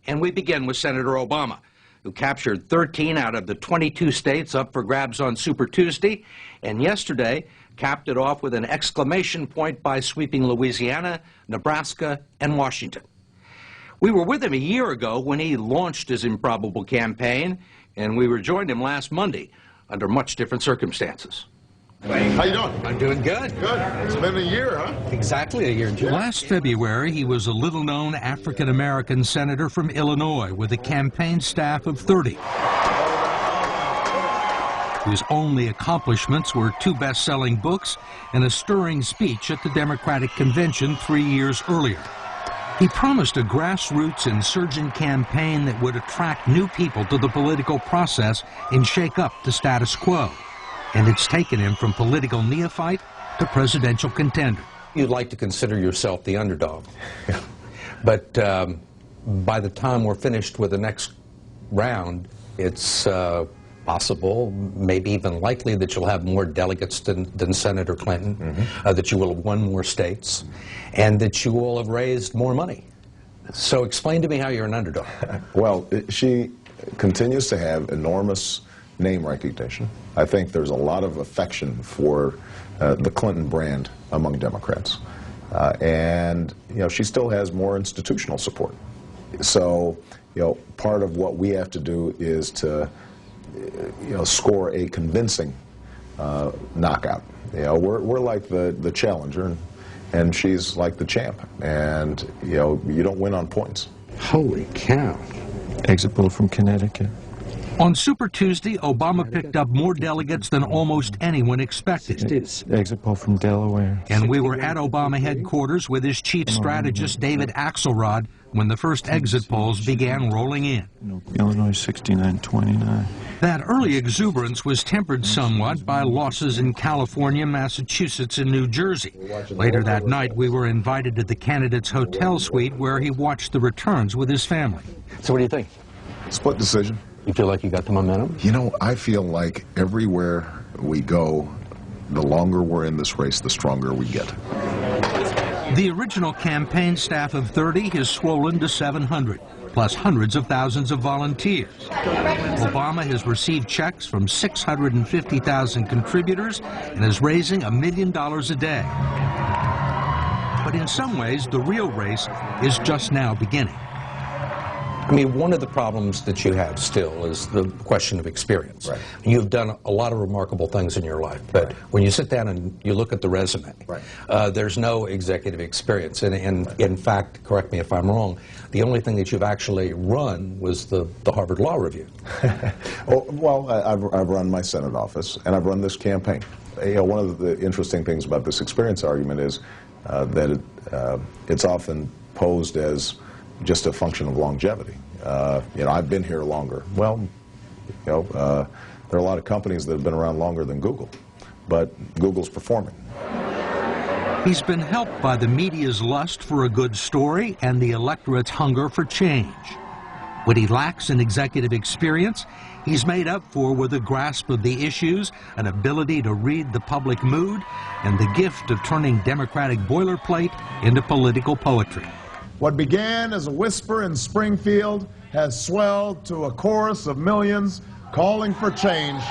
And we begin with Senator Obama, who captured 13 out of the 22 states up for grabs on Super Tuesday, and yesterday capped it off with an exclamation point by sweeping Louisiana, Nebraska, and Washington. We were with him a year ago when he launched his improbable campaign, and we rejoined him last Monday under much different circumstances. How you doing? I'm doing good. Good. It's been a year, huh? Exactly a year. Last February, he was a little-known African-American senator from Illinois with a campaign staff of 30. His only accomplishments were 2 best-selling books and a stirring speech at the Democratic Convention 3 years earlier. He promised a grassroots insurgent campaign that would attract new people to the political process and shake up the status quo. And it's taken him from political neophyte to presidential contender. You'd like to consider yourself the underdog. But by the time we're finished with the next round, it's possible, maybe even likely, that you'll have more delegates than Senator Clinton, that you will have won more states, and that you will have raised more money. So explain to me how you're an underdog. Well, she continues to have enormous name recognition. I think there's a lot of affection for the Clinton brand among Democrats. And, you know, she still has more institutional support. So, you know, part of what we have to do is to, you know, score a convincing knockout. You know, we're like the challenger, and she's like the champ. And, you know, you don't win on points. Holy cow. Exit poll from Connecticut. On Super Tuesday, Obama picked up more delegates than almost anyone expected. Exit poll from Delaware. And we were at Obama headquarters with his chief strategist, David Axelrod, when the first exit polls began rolling in. Illinois 69-29. That early exuberance was tempered somewhat by losses in California, Massachusetts, and New Jersey. Later that night, we were invited to the candidate's hotel suite where he watched the returns with his family. So what do you think? Split decision. You feel like you got the momentum? You know, I feel like everywhere we go, the longer we're in this race, the stronger we get. The original campaign staff of 30 has swollen to 700, plus hundreds of thousands of volunteers. Obama has received checks from 650,000 contributors and is raising $1 million a day. But in some ways, the real race is just now beginning. I mean, one of the problems that you have still is the question of experience. Right. You've done a lot of remarkable things in your life, but when you sit down and you look at the resume, there's no executive experience. And in fact, correct me if I'm wrong, the only thing that you've actually run was the Harvard Law Review. Well, I've run my Senate office, and I've run this campaign. You know, one of the interesting things about this experience argument is that it's often posed as just a function of longevity. You know, I've been here longer. Well, you know, there are a lot of companies that have been around longer than Google, but Google's performing. He's been helped by the media's lust for a good story and the electorate's hunger for change. What he lacks in executive experience, he's made up for with a grasp of the issues, an ability to read the public mood, and the gift of turning democratic boilerplate into political poetry. What began as a whisper in Springfield has swelled to a chorus of millions calling for change.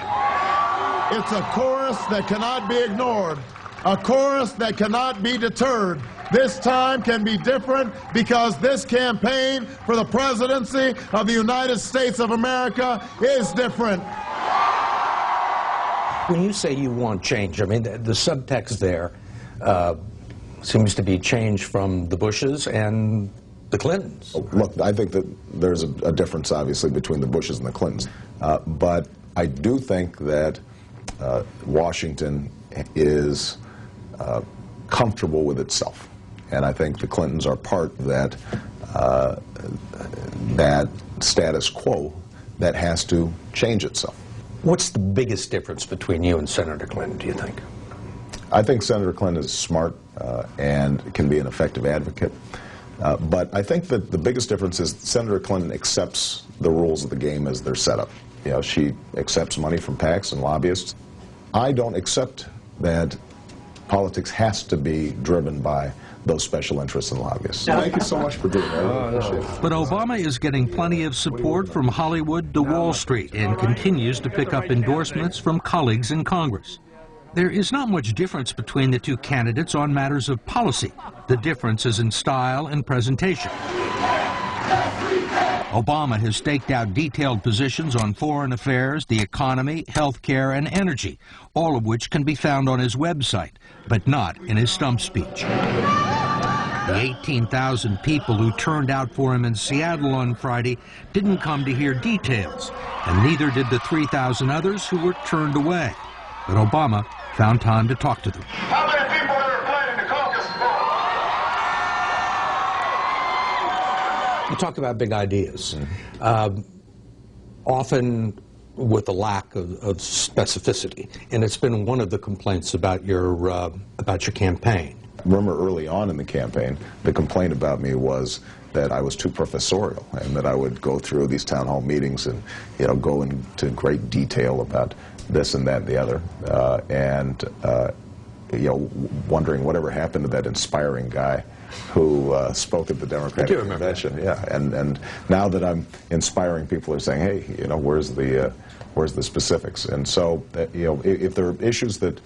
It's a chorus that cannot be ignored, a chorus that cannot be deterred. This time can be different because this campaign for the presidency of the United States of America is different. When you say you want change, I mean, the subtext there seems to be change from the Bushes and the Clintons. Look, I think that there's a difference, obviously, between the Bushes and the Clintons. But I do think that Washington is comfortable with itself. And I think the Clintons are part of that status quo that has to change itself. What's the biggest difference between you and Senator Clinton, do you think? I think Senator Clinton is smart and can be an effective advocate. But I think that the biggest difference is Senator Clinton accepts the rules of the game as they're set up. You know, she accepts money from PACs and lobbyists. I don't accept that politics has to be driven by those special interests and lobbyists. Thank you so much for doing that. I appreciate it. But Obama is getting plenty of support from Hollywood to Wall Street and continues to pick up endorsements from colleagues in Congress. There is not much difference between the two candidates on matters of policy. The difference is in style and presentation. Obama has staked out detailed positions on foreign affairs, the economy, health care, and energy, all of which can be found on his website, but not in his stump speech. The 18,000 people who turned out for him in Seattle on Friday didn't come to hear details, and neither did the 3,000 others who were turned away. But Obama found time to talk to them. How many people ever played in the caucus vote? You talk about big ideas, often with a lack of specificity, and it's been one of the complaints about your campaign. Remember early on in the campaign, the complaint about me was that I was too professorial and that I would go through these town hall meetings and, go into great detail about this and that and the other, wondering whatever happened to that inspiring guy who spoke at the Democratic Convention. Yeah, and now that I'm inspiring, people are saying, hey, where's the specifics? And so, if there are issues that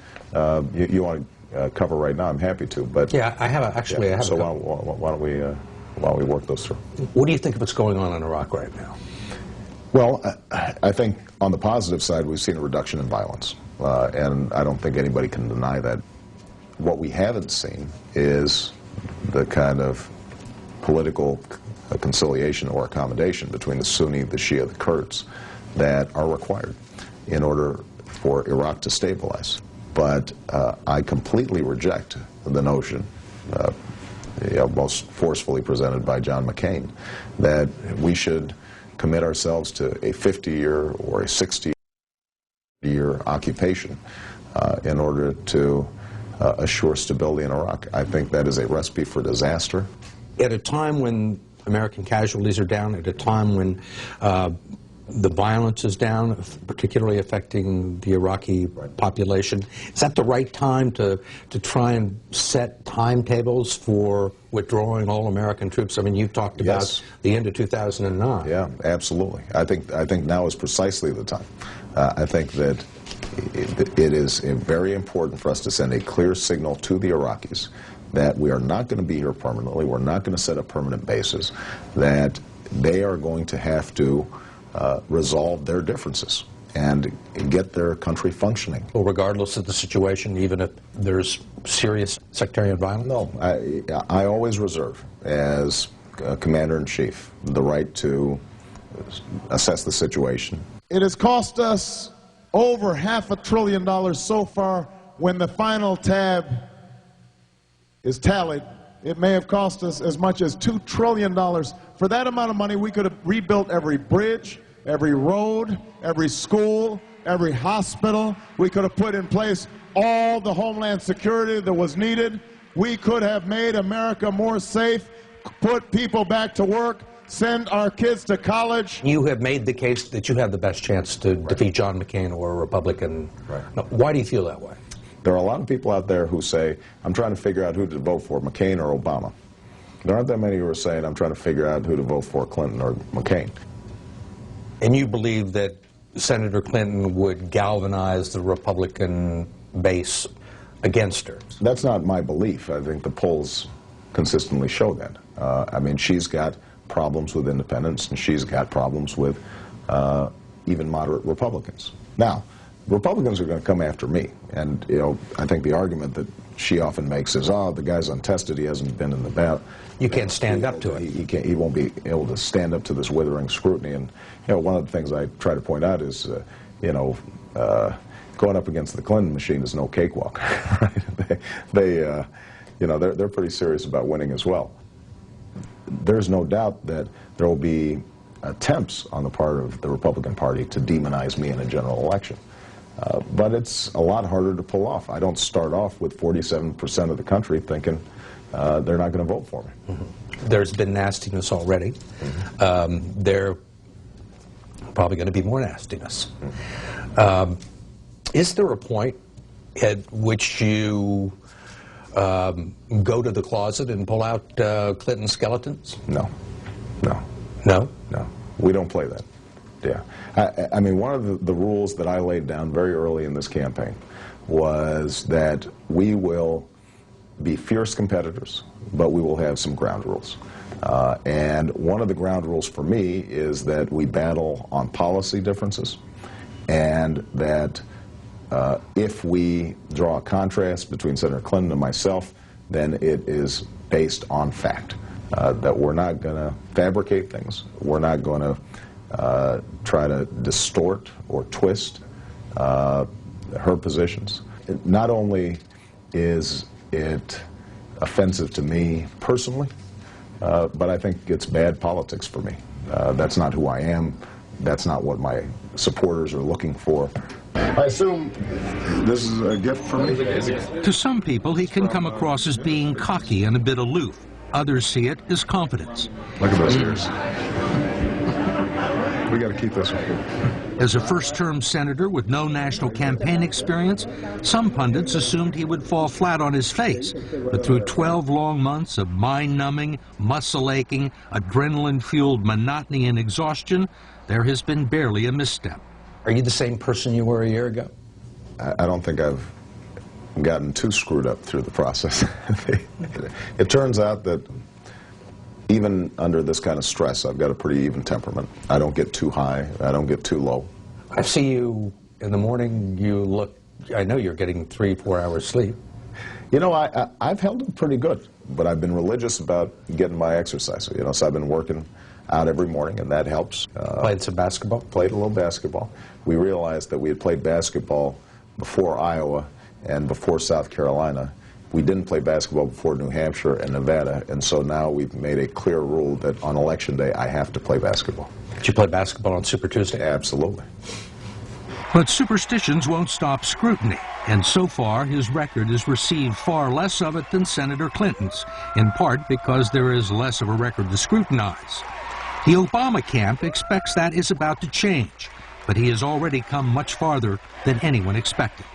you want to cover right now, I'm happy to. But yeah, I have actually. I have. So why don't we work those through? What do you think of what's going on in Iraq right now? Well, I think on the positive side, we've seen a reduction in violence, and I don't think anybody can deny that. What we haven't seen is the kind of political conciliation or accommodation between the Sunni, the Shia, the Kurds that are required in order for Iraq to stabilize. But I completely reject the notion, most forcefully presented by John McCain, that we should commit ourselves to a 50-year or a 60-year occupation in order to assure stability in Iraq. I think that is a recipe for disaster. At a time when American casualties are down, at a time when the violence is down, particularly affecting the Iraqi population, is that the right time to try and set timetables for withdrawing all American troops? I mean, you've talked about the end of 2009. Yeah, absolutely. I think now is precisely the time. I think that it is very important for us to send a clear signal to the Iraqis that we are not going to be here permanently, we're not going to set up permanent bases, that they are going to have to resolve their differences and get their country functioning. Well, regardless of the situation, even if there's serious sectarian violence? No, I always reserve, as Commander-in-Chief, the right to assess the situation. It has cost us over $500 billion so far. When the final tab is tallied, it may have cost us as much as $2 trillion. For that amount of money, we could have rebuilt every bridge, every road, every school, every hospital. We could have put in place all the homeland security that was needed. We could have made America more safe, put people back to work, send our kids to college. You have made the case that you have the best chance to defeat John McCain or a Republican. Right. Now, why do you feel that way? There are a lot of people out there who say, I'm trying to figure out who to vote for, McCain or Obama. There aren't that many who are saying, I'm trying to figure out who to vote for, Clinton or McCain. And you believe that Senator Clinton would galvanize the Republican base against her? That's not my belief. I think the polls consistently show that. I mean, she's got problems with independents, and she's got problems with even moderate Republicans. Now, Republicans are going to come after me, and I think the argument that she often makes is, oh, the guy's untested, he hasn't been in the ballot. You can't stand up to it. He won't be able to stand up to this withering scrutiny. And one of the things I try to point out is, going up against the Clinton machine is no cakewalk. Right? They're pretty serious about winning as well. There's no doubt that there will be attempts on the part of the Republican Party to demonize me in a general election. But it's a lot harder to pull off. I don't start off with 47% of the country thinking they're not going to vote for me. Mm-hmm. There's been nastiness already. Mm-hmm. There probably going to be more nastiness. Mm-hmm. Is there a point at which you go to the closet and pull out Clinton skeletons? No. No. No? No. We don't play that. Yeah. I mean, one of the rules that I laid down very early in this campaign was that we will be fierce competitors, but we will have some ground rules. And one of the ground rules for me is that we battle on policy differences, and that if we draw a contrast between Senator Clinton and myself, then it is based on fact. That we're not going to fabricate things. We're not going to try to distort or twist her positions. Not only is it offensive to me personally, but I think it's bad politics for me. That's not who I am. That's not what my supporters are looking for. I assume this is a gift for me? To some people, he can come across as being cocky and a bit aloof. Others see it as confidence. Look at those ears. We got to keep this one. As a first-term senator with no national campaign experience, some pundits assumed he would fall flat on his face. But through 12 long months of mind-numbing, muscle-aching, adrenaline-fueled monotony and exhaustion, there has been barely a misstep. Are you the same person you were a year ago? I don't think I've gotten too screwed up through the process. It turns out that even under this kind of stress, I've got a pretty even temperament. I don't get too high. I don't get too low. I see you in the morning. You look, I know you're getting 3-4 hours sleep. You know, I've held it pretty good, but I've been religious about getting my exercise. You know, so I've been working out every morning, and that helps. Played some basketball? Played a little basketball. We realized that we had played basketball before Iowa and before South Carolina. We didn't play basketball before New Hampshire and Nevada, and so now we've made a clear rule that on Election Day I have to play basketball. Did you play basketball on Super Tuesday? Absolutely. But superstitions won't stop scrutiny, and so far his record has received far less of it than Senator Clinton's, in part because there is less of a record to scrutinize. The Obama camp expects that is about to change, but he has already come much farther than anyone expected.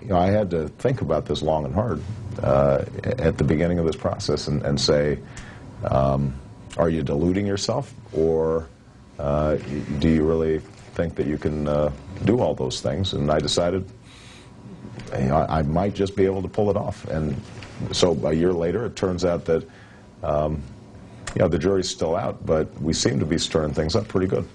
You know, I had to think about this long and hard at the beginning of this process and say, are you deluding yourself, or do you really think that you can do all those things? And I decided, you know, I might just be able to pull it off. And so a year later, it turns out that you know, the jury's still out, but we seem to be stirring things up pretty good.